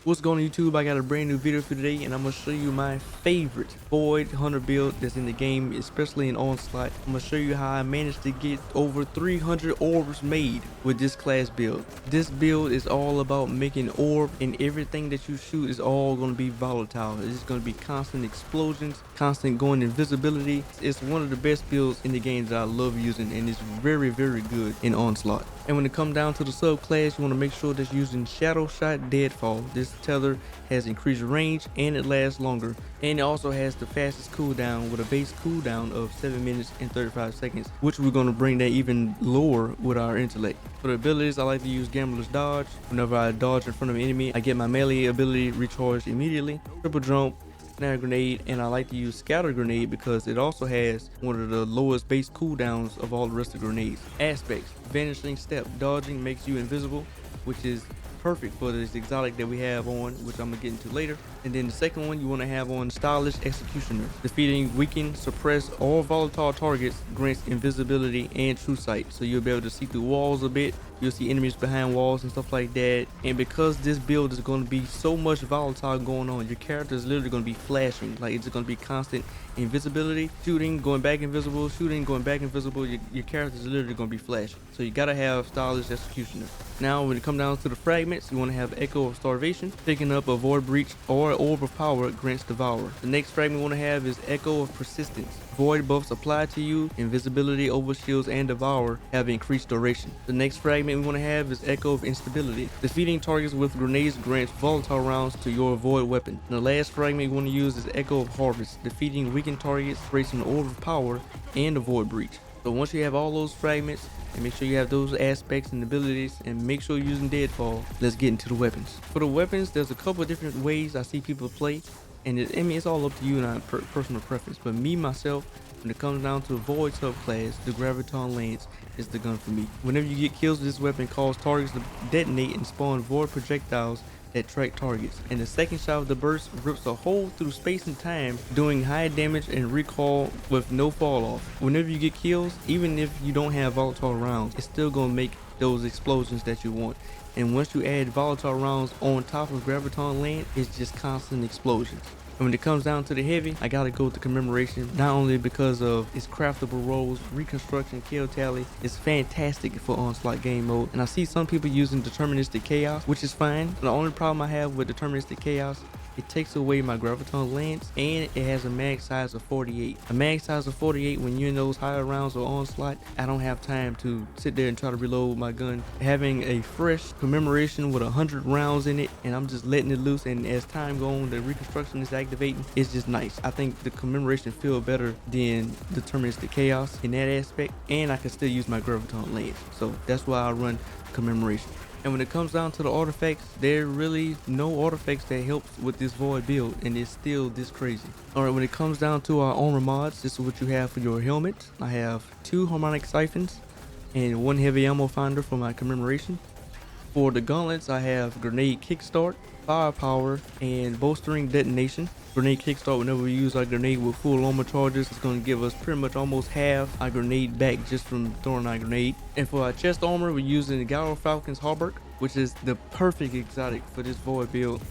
What's going on YouTube? I got a brand new video for today and I'm going to show you my favorite Void Hunter build that's in the game, especially in Onslaught. I'm going to show you how I managed to get over 300 orbs made with this class build. This build is all about making orb, and everything that you shoot is all going to be volatile. It's going to be constant explosions, constant going invisibility. It's one of the best builds in the game that I love using, and it's very good in Onslaught. And when it comes down to the subclass, you want to make sure that you're using Shadow Shot Deadfall. This tether has increased range and it lasts longer, and it also has the fastest cooldown with a base cooldown of 7 minutes and 35 seconds, which we're going to bring that even lower with our intellect. For the abilities, I like to use Gambler's Dodge. Whenever I dodge in front of an enemy, I get my melee ability recharged immediately. Triple Jump, Snare Grenade, and I like to use Scatter Grenade because it also has one of the lowest base cooldowns of all the rest of the grenades. Aspects: Vanishing Step. Dodging makes you invisible, which is perfect for this exotic that we have on, which I'm gonna get into later. And then the second one you want to have on Stylish Executioner. Defeating weaken, suppress, or volatile targets grants invisibility and true sight, so you'll be able to see through walls a bit. You'll see enemies behind walls and stuff like that. And because this build is going to be so much volatile going on, your character is literally going to be flashing. Like, it's going to be constant invisibility, shooting, going back invisible, shooting, going back invisible. Your character is literally going to be flashing. So you got to have Stylish Executioner. Now when it comes down to the fragments, you want to have Echo of Starvation. Picking up a Void Breach or Orb of Power grants Devour. The next fragment we want to have is Echo of Persistence. Void buffs applied to you, invisibility, overshields, and Devour have increased duration. The next fragment we want to have is Echo of Instability. Defeating targets with grenades grants volatile rounds to your Void weapon. And the last fragment we want to use is Echo of Harvest. Defeating weakened targets creates an Orb of Power and a Void Breach. So once you have all those fragments, and make sure you have those aspects and abilities, and make sure you're using Deadfall, let's get into the weapons. For the weapons, there's a couple of different ways I see people play, and it's all up to you and personal preference. But me, myself, when it comes down to the Void subclass, the Graviton Lance is the gun for me. Whenever you get kills with this weapon, cause targets to detonate and spawn Void projectiles that track targets, and the second shot of the burst rips a hole through space and time, doing high damage and recoil with no fall off. Whenever you get kills, even if you don't have volatile rounds, it's still gonna make those explosions that you want. And once you add volatile rounds on top of Graviton Land, it's just constant explosions. And when it comes down to the heavy, I gotta go with the Commemoration, not only because of its craftable rolls, reconstruction, kill tally. It's fantastic for Onslaught game mode, and I see some people using Deterministic Chaos, which is fine. The only problem I have with Deterministic Chaos, it takes away my Graviton Lance, and it has a mag size of 48. A mag size of 48, when you're in those higher rounds of Onslaught, I don't have time to sit there and try to reload my gun. Having a fresh Commemoration with 100 rounds in it, and I'm just letting it loose, and as time goes on, the reconstruction is activating. It's just nice. I think the Commemoration feel better than Deterministic Chaos in that aspect, and I can still use my Graviton Lance. So that's why I run Commemoration. And when it comes down to the artifacts, there are really no artifacts that helps with this Void build, and it's still this crazy. Alright, when it comes down to our armor mods, this is what you have for your helmet. I have 2 harmonic siphons and 1 heavy ammo finder for my Commemoration. For the gauntlets, I have grenade kickstart, firepower, and bolstering detonation. Grenade kickstart, whenever we use our grenade with full armor charges, it's going to give us pretty much almost half our grenade back just from throwing our grenade. And for our chest armor, we're using the Gyro Falcon's Hauberk, which is the perfect exotic for this Void build.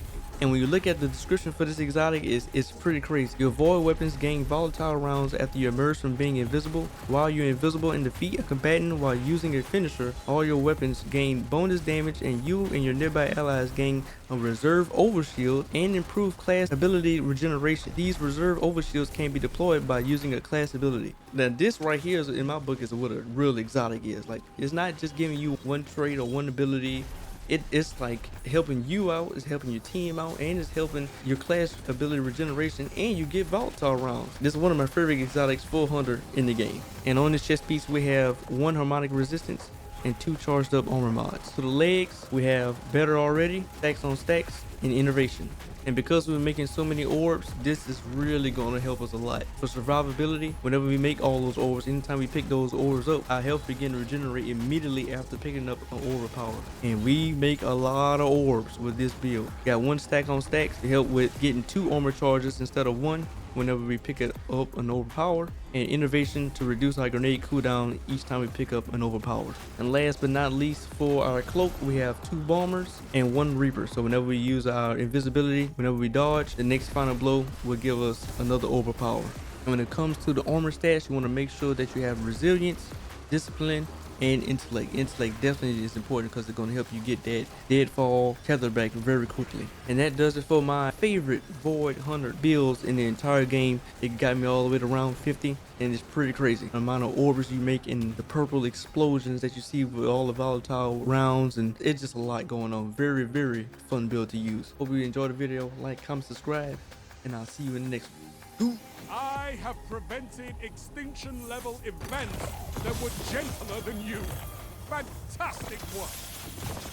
And when you look at the description for this exotic, it's pretty crazy. Your Void weapons gain volatile rounds after you emerge from being invisible. While you're invisible and defeat a combatant while using a finisher, all your weapons gain bonus damage, and you and your nearby allies gain a reserve overshield and improved class ability regeneration. These reserve overshields can be deployed by using a class ability. Now this right here is, in my book, is what a real exotic is. Like, it's not just giving you one trait or one ability. It's like helping you out, it's helping your team out, and it's helping your class ability regeneration, and you get volatile rounds. This is one of my favorite exotics for Hunter in the game. And on this chest piece, we have 1 harmonic resistance and 2 charged up armor mods. For the legs, we have Better Already, Stacks on Stacks, and Innovation. And because we're making so many orbs, this is really going to help us a lot. For survivability, whenever we make all those orbs, anytime we pick those orbs up, our health begin to regenerate immediately after picking up an orb of power. And we make a lot of orbs with this build. Got 1 stack on stacks to help with getting 2 armor charges instead of 1. whenever we pick it up an overpower, and innovation to reduce our grenade cooldown each time we pick up an overpower. And last but not least, for our cloak, we have 2 bombers and 1 reaper. So whenever we use our invisibility, whenever we dodge, the next final blow will give us another overpower. And when it comes to the armor stats, you want to make sure that you have resilience, discipline, and intellect. Intellect definitely is important because it's going to help you get that deadfall tether back very quickly. And that does it for my favorite Void Hunter builds in the entire game. It got me all the way to round 50, and it's pretty crazy. The amount of orbs you make and the purple explosions that you see with all the volatile rounds, and it's just a lot going on. Very, very fun build to use. Hope you enjoyed the video. Like, comment, subscribe, and I'll see you in the next one. I have prevented extinction level events that were gentler than you. Fantastic work.